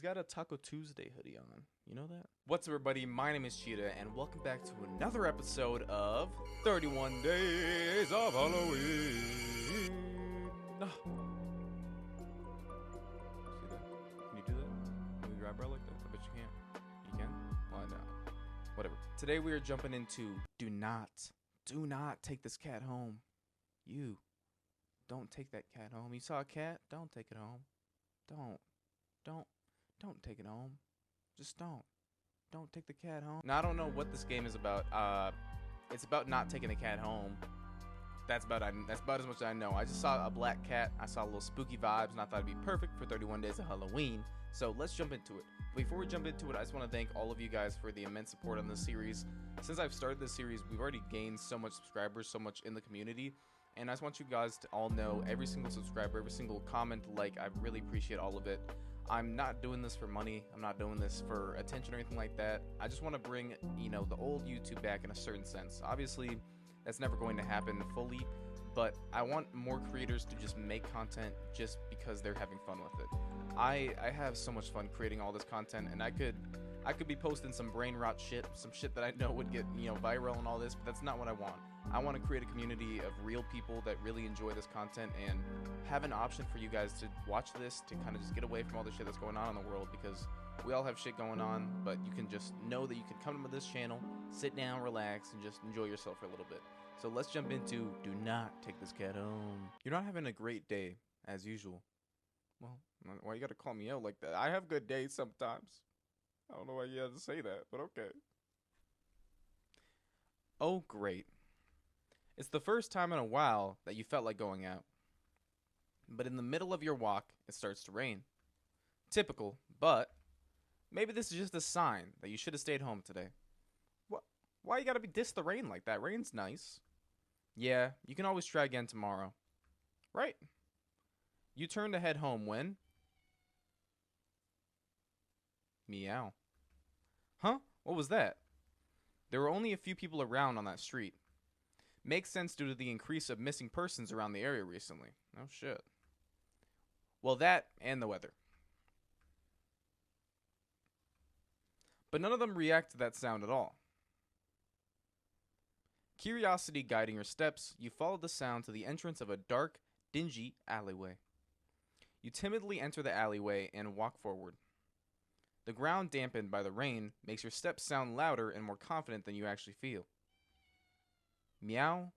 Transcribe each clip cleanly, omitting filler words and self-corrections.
He's got a Taco Tuesday hoodie on. You know that? What's up, everybody? My name is Cheetah, and welcome back to another episode of 31 Days of Halloween. Ah. See that? Can you do that? Move your eyebrow like that? I bet you can. You can? Why not? Whatever. Today we are jumping into do not take this cat home. You. Don't take that cat home. You saw a cat? Don't take it home. Don't take it home. Just don't. Don't take the cat home. Now, I don't know what this game is about. It's about not taking the cat home. That's about as much as I know. I just saw a black cat. I saw a little spooky vibes, and I thought it'd be perfect for 31 Days of Halloween. So let's jump into it. Before we jump into it, I just want to thank all of you guys for the immense support on this series. Since I've started this series, we've already gained so much subscribers, so much in the community. And I just want you guys to all know, every single subscriber, every single comment, like, I really appreciate all of it. I'm not doing this for money. I'm not doing this for attention or anything like that. I just want to bring, the old YouTube back in a certain sense. Obviously, that's never going to happen fully, but I want more creators to just make content just because they're having fun with it. I have so much fun creating all this content, and I could be posting some brain rot shit, some shit that I know would get, viral and all this, but that's not what I want. I want to create a community of real people that really enjoy this content and have an option for you guys to watch this, to kind of just get away from all the shit that's going on in the world, because we all have shit going on, but you can just know that you can come to this channel, sit down, relax, and just enjoy yourself for a little bit. So let's jump into do not take this cat home. You're not having a great day, as usual. Well, why you gotta call me out like that? I have good days sometimes. I don't know why you had to say that, but okay. Oh, great. It's the first time in a while that you felt like going out. But in the middle of your walk, it starts to rain. Typical, but maybe this is just a sign that you should have stayed home today. What? Why you gotta be diss the rain like that? Rain's nice. Yeah, you can always try again tomorrow. Right? You turn to head home when... Meow. Huh? What was that? There were only a few people around on that street. Makes sense due to the increase of missing persons around the area recently. Oh shit. Well, that and the weather. But none of them react to that sound at all. Curiosity guiding your steps, you follow the sound to the entrance of a dark, dingy alleyway. You timidly enter the alleyway and walk forward. The ground dampened by the rain makes your steps sound louder and more confident than you actually feel. Meow,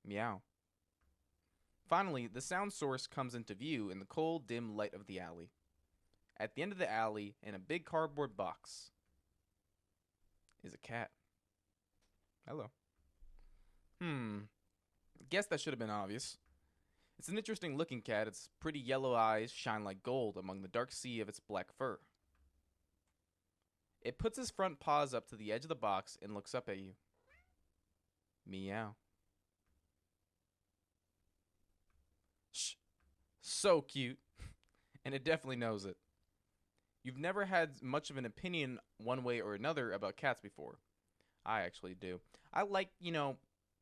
meow. Finally, the sound source comes into view in the cold, dim light of the alley. At the end of the alley, in a big cardboard box, is a cat. Hello. Guess that should have been obvious. It's an interesting looking cat. Its pretty yellow eyes shine like gold among the dark sea of its black fur. It puts its front paws up to the edge of the box and looks up at you. Meow. Shh. So cute. And it definitely knows it. You've never had much of an opinion one way or another about cats before. I actually do. I like,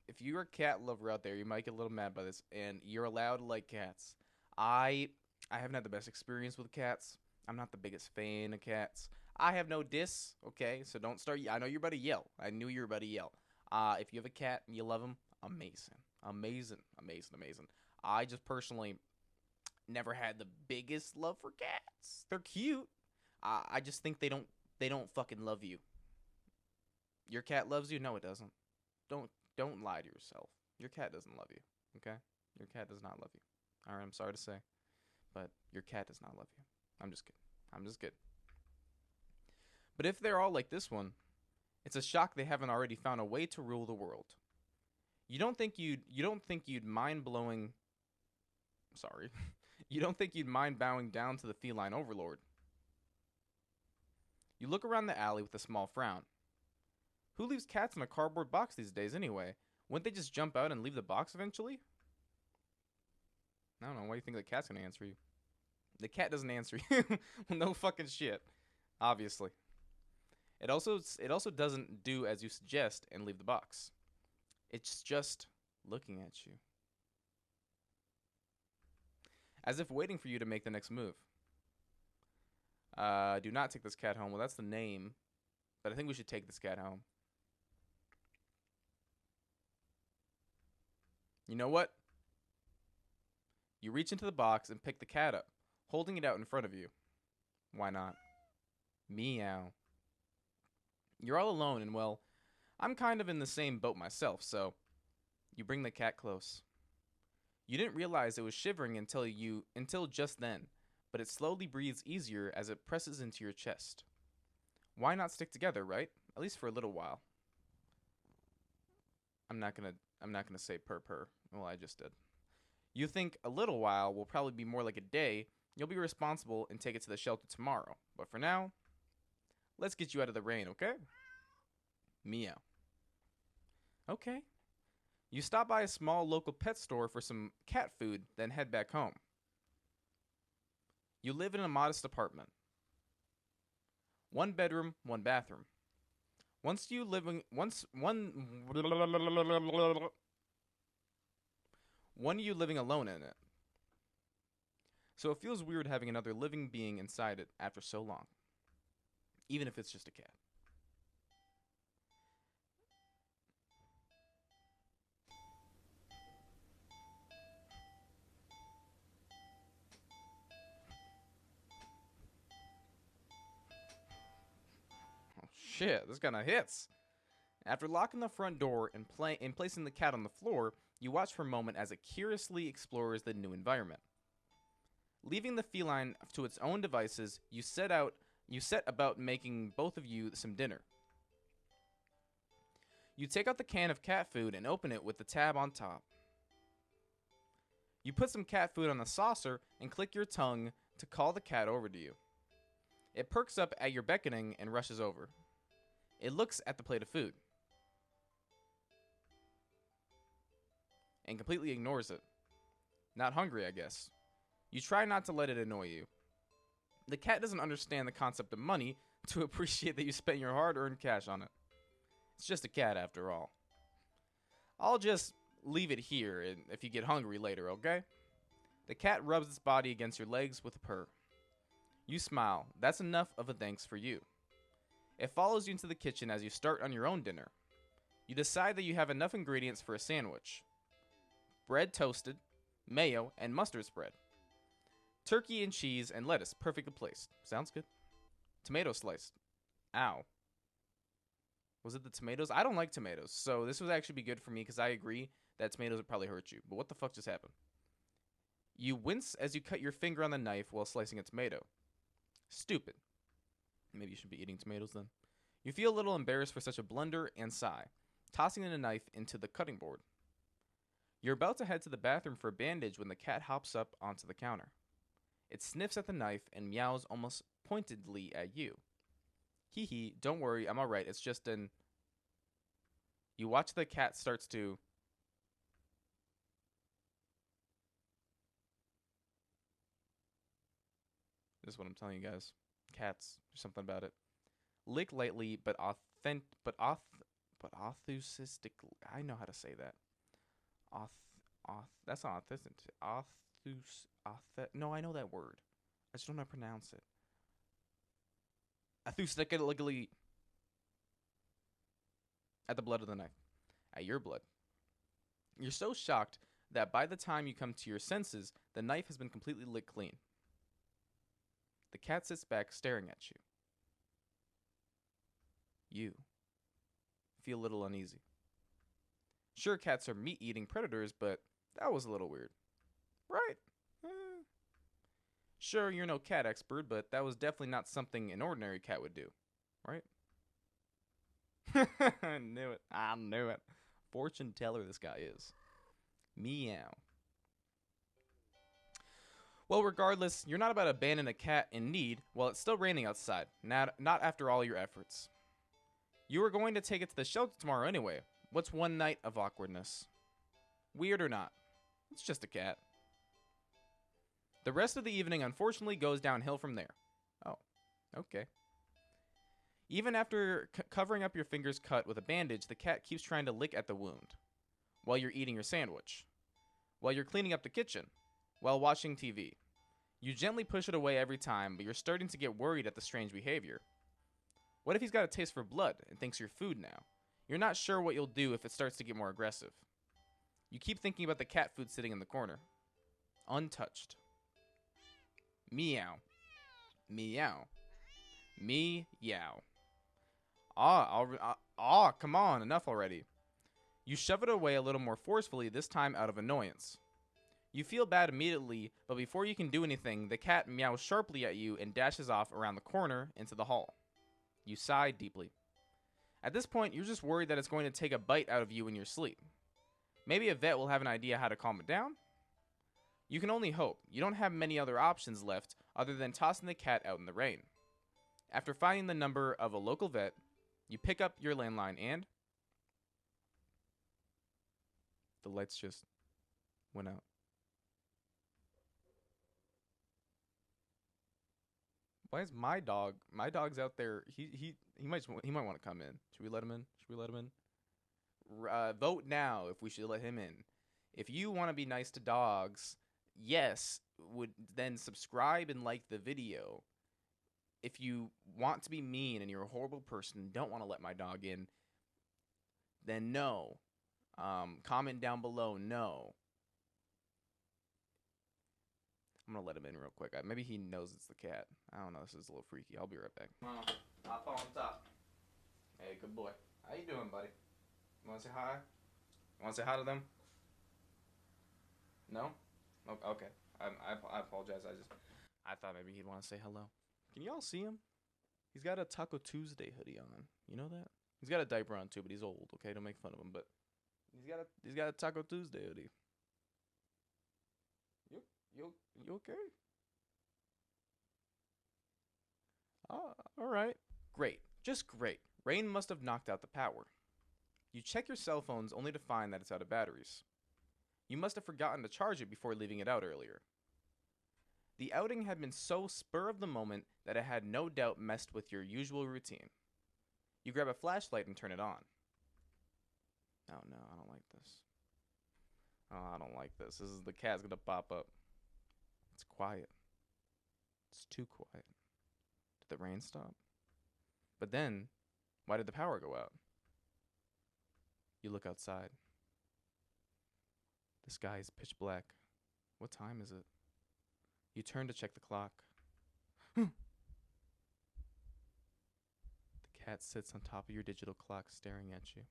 if you're a cat lover out there, you might get a little mad by this, and you're allowed to like cats. I haven't had the best experience with cats. I'm not the biggest fan of cats. I have no diss, okay? So don't start. I know you're about to yell. I knew you were about to yell. If you have a cat and you love him, amazing. Amazing. Amazing. Amazing. I just personally never had the biggest love for cats. They're cute. I just think they don't fucking love you. Your cat loves you? No, it doesn't. Don't lie to yourself. Your cat doesn't love you, okay? Your cat does not love you. All right, I'm sorry to say, but your cat does not love you. I'm just kidding. But if they're all like this one, it's a shock they haven't already found a way to rule the world. You don't think you'd mind blowing. Sorry. You don't think you'd mind bowing down to the feline overlord. You look around the alley with a small frown. Who leaves cats in a cardboard box these days anyway? Wouldn't they just jump out and leave the box eventually? I don't know. Why do you think the cat's gonna answer you? The cat doesn't answer you. Well, no fucking shit. Obviously. It also doesn't do as you suggest and leave the box. It's just looking at you. As if waiting for you to make the next move. Do not take this cat home. Well, that's the name. But I think we should take this cat home. You know what? You reach into the box and pick the cat up, holding it out in front of you. Why not? Meow. You're all alone, and well, I'm kind of in the same boat myself, so you bring the cat close. You didn't realize it was shivering until just then, but it slowly breathes easier as it presses into your chest. Why not stick together, right? At least for a little while. I'm not gonna say purr. Well, I just did. You think a little while will probably be more like a day. You'll be responsible and take it to the shelter tomorrow. But for now, let's get you out of the rain, okay? Meow. Okay. You stop by a small local pet store for some cat food, then head back home. You live in a modest apartment. 1 bedroom, 1 bathroom. One you living alone in it. So it feels weird having another living being inside it after so long. Even if it's just a cat. Oh shit, this kinda hits. After locking the front door and placing the cat on the floor, you watch for a moment as it curiously explores the new environment. Leaving the feline to its own devices, you set about making both of you some dinner. You take out the can of cat food and open it with the tab on top. You put some cat food on the saucer and click your tongue to call the cat over to you. It perks up at your beckoning and rushes over. It looks at the plate of food and completely ignores it. Not hungry, I guess. You try not to let it annoy you. The cat doesn't understand the concept of money to appreciate that you spent your hard-earned cash on it. It's just a cat after all. I'll just leave it here and if you get hungry later, okay? The cat rubs its body against your legs with a purr. You smile. That's enough of a thanks for you. It follows you into the kitchen as you start on your own dinner. You decide that you have enough ingredients for a sandwich. Bread toasted, mayo, and mustard spread. Turkey and cheese and lettuce perfectly placed. Sounds good. Tomato sliced. Ow. Was it the tomatoes? I don't like tomatoes, so this would actually be good for me because I agree that tomatoes would probably hurt you. But what the fuck just happened? You wince as you cut your finger on the knife while slicing a tomato. Stupid. Maybe you should be eating tomatoes then. You feel a little embarrassed for such a blunder and sigh, tossing the knife into the cutting board. You're about to head to the bathroom for a bandage when the cat hops up onto the counter. It sniffs at the knife and meows almost pointedly at you. Hee hee, don't worry, I'm alright, it's just an... You watch the cat starts to... This is what I'm telling you guys. Cats, there's something about it. Lick lightly, but authentic. I know how to say that. That's not authentic. No, I know that word. I just don't know how to pronounce it. Authentically at the blood of the knife. At your blood. You're so shocked that by the time you come to your senses, the knife has been completely licked clean. The cat sits back, staring at you. You feel a little uneasy. Sure, cats are meat-eating predators, but that was a little weird. Right? Sure, you're no cat expert, but that was definitely not something an ordinary cat would do. Right? I knew it. I knew it. Fortune teller this guy is. Meow. Well, regardless, you're not about to abandon a cat in need while it's still raining outside. Not after all your efforts. You were going to take it to the shelter tomorrow anyway. What's one night of awkwardness? Weird or not? It's just a cat. The rest of the evening, unfortunately, goes downhill from there. Oh, okay. Even after covering up your finger's cut with a bandage, the cat keeps trying to lick at the wound. While you're eating your sandwich. While you're cleaning up the kitchen. While watching TV. You gently push it away every time, but you're starting to get worried at the strange behavior. What if he's got a taste for blood and thinks you're food now? You're not sure what you'll do if it starts to get more aggressive. You keep thinking about the cat food sitting in the corner. Untouched. Meow. Meow. Meow. Come on, enough already. You shove it away a little more forcefully, this time out of annoyance. You feel bad immediately, but before you can do anything, the cat meows sharply at you and dashes off around the corner into the hall. You sigh deeply. At this point, you're just worried that it's going to take a bite out of you in your sleep. Maybe a vet will have an idea how to calm it down? You can only hope. You don't have many other options left other than tossing the cat out in the rain. After finding the number of a local vet, you pick up your landline and the lights just went out. Why is my dog? My dog's out there. He might want to come in. Should we let him in? Should we let him in? Vote now if we should let him in. If you want to be nice to dogs, yes, would then subscribe and like the video. If you want to be mean and you're a horrible person and don't want to let my dog in, then no. Comment down below no. I'm gonna let him in real quick. Maybe he knows it's the cat. I don't know. This is a little freaky. I'll be right back. Hop on top. Hey, good boy. How you doing, buddy? You wanna say hi? You wanna say hi to them? No? Okay. I apologize. I thought maybe he'd want to say hello. Can y'all see him? He's got a Taco Tuesday hoodie on. You know that? He's got a diaper on too, but he's old. Okay, don't make fun of him. But he's got a Taco Tuesday hoodie. You okay? All right. Great. Just great. Rain must have knocked out the power. You check your cell phones only to find that it's out of batteries. You must have forgotten to charge it before leaving it out earlier. The outing had been so spur of the moment that it had no doubt messed with your usual routine. You grab a flashlight and turn it on. Oh no, I don't like this. Oh, I don't like this. The cat's gonna pop up. It's quiet. It's too quiet. Did the rain stop? But then, why did the power go out? You look outside. The sky is pitch black. What time is it? You turn to check the clock. The cat sits on top of your digital clock staring at you.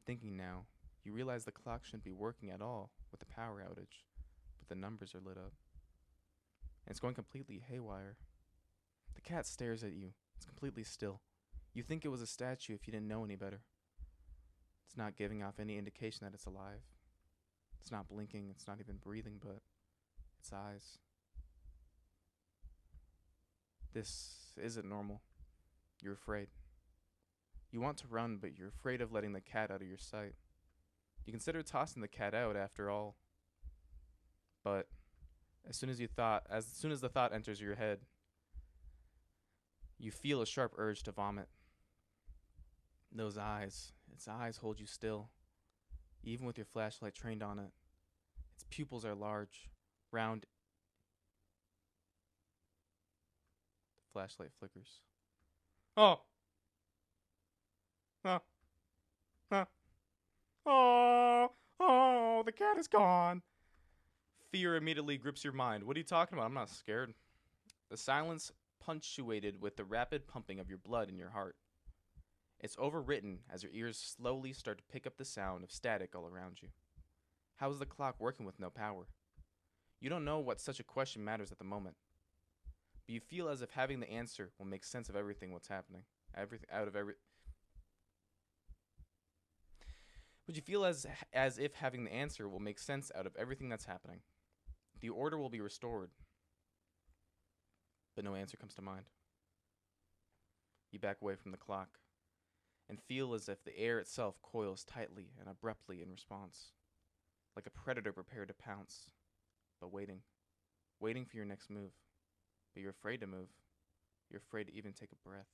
Thinking now, you realize the clock shouldn't be working at all with the power outage, but the numbers are lit up. And it's going completely haywire. The cat stares at you. It's completely still. You think it was a statue if you didn't know any better. It's not giving off any indication that it's alive. It's not blinking, it's not even breathing, but its eyes. This isn't normal. You're afraid. You want to run, but you're afraid of letting the cat out of your sight. You consider tossing the cat out after all. But as soon as the thought enters your head, you feel a sharp urge to vomit. Its eyes hold you still, even with your flashlight trained on it. Its pupils are large, round. The flashlight flickers. Oh! Oh, the cat is gone. Fear immediately grips your mind. What are you talking about? I'm not scared. The silence punctuated with the rapid pumping of your blood in your heart. It's overwritten as your ears slowly start to pick up the sound of static all around you. How is the clock working with no power? You don't know what such a question matters at the moment, but you feel as if having the answer will make sense of everything what's happening. But you feel as if having the answer will make sense out of everything that's happening. The order will be restored, but no answer comes to mind. You back away from the clock and feel as if the air itself coils tightly and abruptly in response, like a predator prepared to pounce, but waiting for your next move. But you're afraid to move. You're afraid to even take a breath.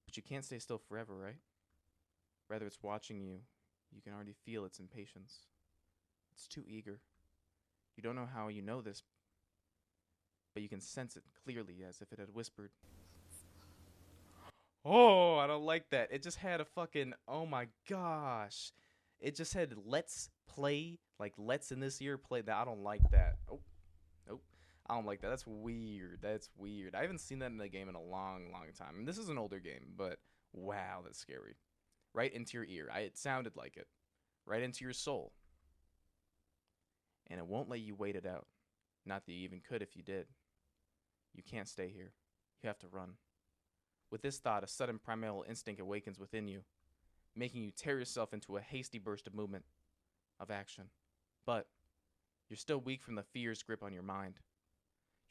But you can't stay still forever, right? Rather, it's watching you. You can already feel its impatience. It's too eager. You don't know how you know this, but you can sense it clearly as if it had whispered. Oh, I don't like that. It just had a fucking, oh my gosh. It just had let's play, like let's in this year play that. I don't like that. Oh, nope. I don't like that. That's weird. That's weird. I haven't seen that in a game in a long, long time. And this is an older game, but wow, that's scary. Right into your ear. It sounded like it. Right into your soul. And it won't let you wait it out. Not that you even could if you did. You can't stay here. You have to run. With this thought, a sudden primal instinct awakens within you, making you tear yourself into a hasty burst of movement, of action. But you're still weak from the fear's grip on your mind.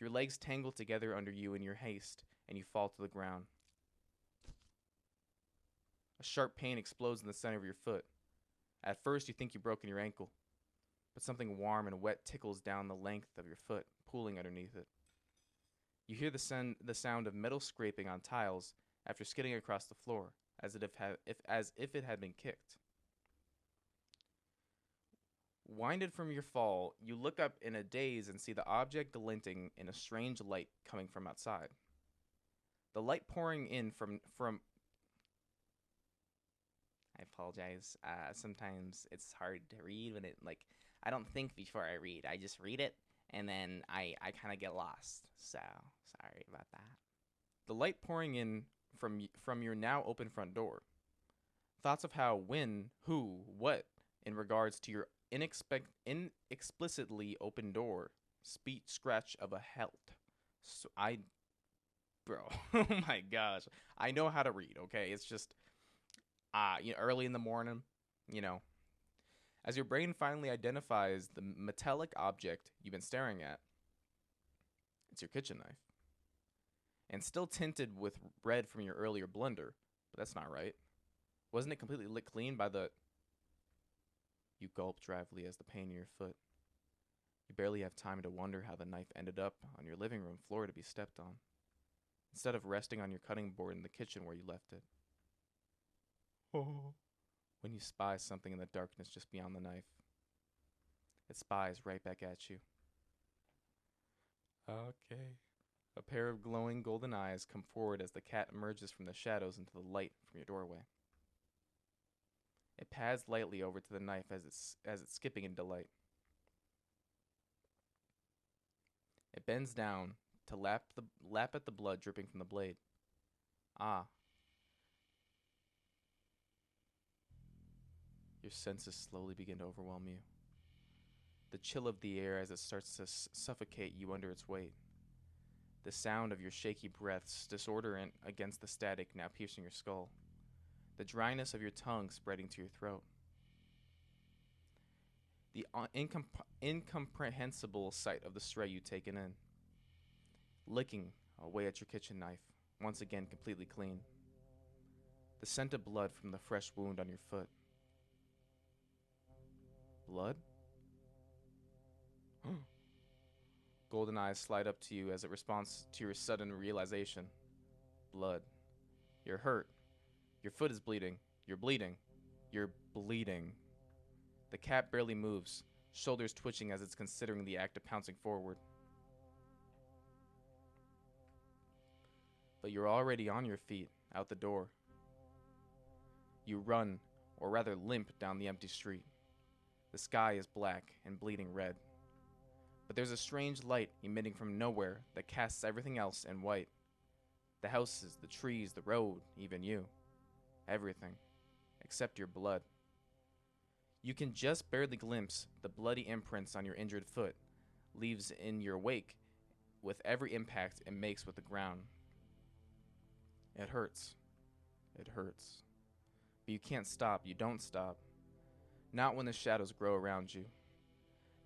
Your legs tangle together under you in your haste, and you fall to the ground. A sharp pain explodes in the center of your foot. At first, you think you've broken your ankle, but something warm and wet tickles down the length of your foot, pooling underneath it. You hear the sound of metal scraping on tiles after skidding across the floor, as if it had been kicked. Winded from your fall, you look up in a daze and see the object glinting in a strange light coming from outside. The light pouring in from I apologize. Sometimes it's hard to read when I don't think before I read. I just read it, and then I kind of get lost. So, sorry about that. The light pouring in from your now open front door. Thoughts of how, when, who, what, in regards to your inexplicitly open door, speech scratch of a helt. So bro, oh my gosh. I know how to read, okay? It's just, early in the morning, you know. As your brain finally identifies the metallic object you've been staring at, it's your kitchen knife. And still tinted with red from your earlier blunder, but that's not right. Wasn't it completely licked clean by the... You gulp drily as the pain in your foot. You barely have time to wonder how the knife ended up on your living room floor to be stepped on, instead of resting on your cutting board in the kitchen where you left it. Oh. When you spy something in the darkness just beyond the knife. It spies right back at you. Okay. A pair of glowing golden eyes come forward as the cat emerges from the shadows into the light from your doorway. It pads lightly over to the knife as it's skipping in delight. It bends down to lap at the blood dripping from the blade. Ah. Your senses slowly begin to overwhelm you. The chill of the air as it starts to suffocate you under its weight. The sound of your shaky breaths disordant against the static now piercing your skull. The dryness of your tongue spreading to your throat. The incomprehensible sight of the stray you've taken in. Licking away at your kitchen knife, once again completely clean. The scent of blood from the fresh wound on your foot. Blood? Golden eyes slide up to you as it responds to your sudden realization. Blood. You're hurt. Your foot is bleeding. You're bleeding. You're bleeding. The cat barely moves, shoulders twitching as it's considering the act of pouncing forward. But you're already on your feet, out the door. You run, or rather limp, down the empty street. The sky is black and bleeding red. But there's a strange light emitting from nowhere that casts everything else in white. The houses, the trees, the road, even you. Everything. Except your blood. You can just barely glimpse the bloody imprints on your injured foot, leaves in your wake with every impact it makes with the ground. It hurts. It hurts. But you can't stop. You don't stop. Not when the shadows grow around you.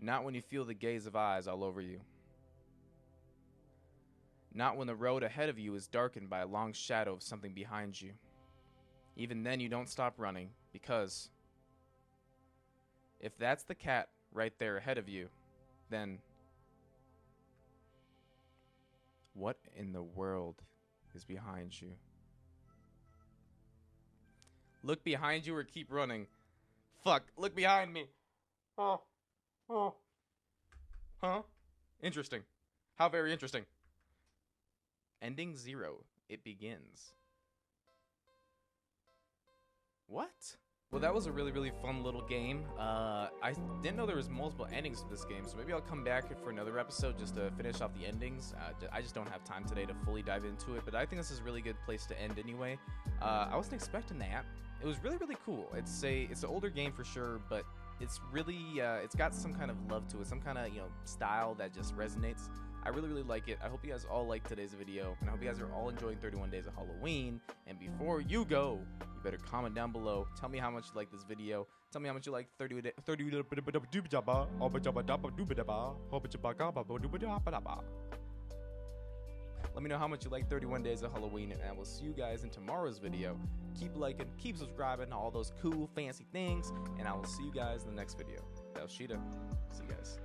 Not when you feel the gaze of eyes all over you. Not when the road ahead of you is darkened by a long shadow of something behind you. Even then you don't stop running, because if that's the cat right there ahead of you, then what in the world is behind you? Look behind you or keep running. Fuck, look behind me. Oh. Huh? Interesting. How very interesting. Ending 0. It begins. What? Well, that was a really, really fun little game. I didn't know there was multiple endings to this game, so maybe I'll come back for another episode just to finish off the endings. I just don't have time today to fully dive into it, but I think this is a really good place to end anyway. I wasn't expecting that. It was really, really cool. It's an older game for sure, but it's really, it's got some kind of love to it, some kind of, style that just resonates. I really, really like it. I hope you guys all liked today's video, and I hope you guys are all enjoying 31 Days of Halloween. And before you go, you better comment down below. Tell me how much you like this video. Tell me how much you like 30 Days. Let me know how much you like 31 Days of Halloween, and I will see you guys in tomorrow's video. Keep liking, keep subscribing, all those cool, fancy things, and I will see you guys in the next video. That was Sheeta. See you guys.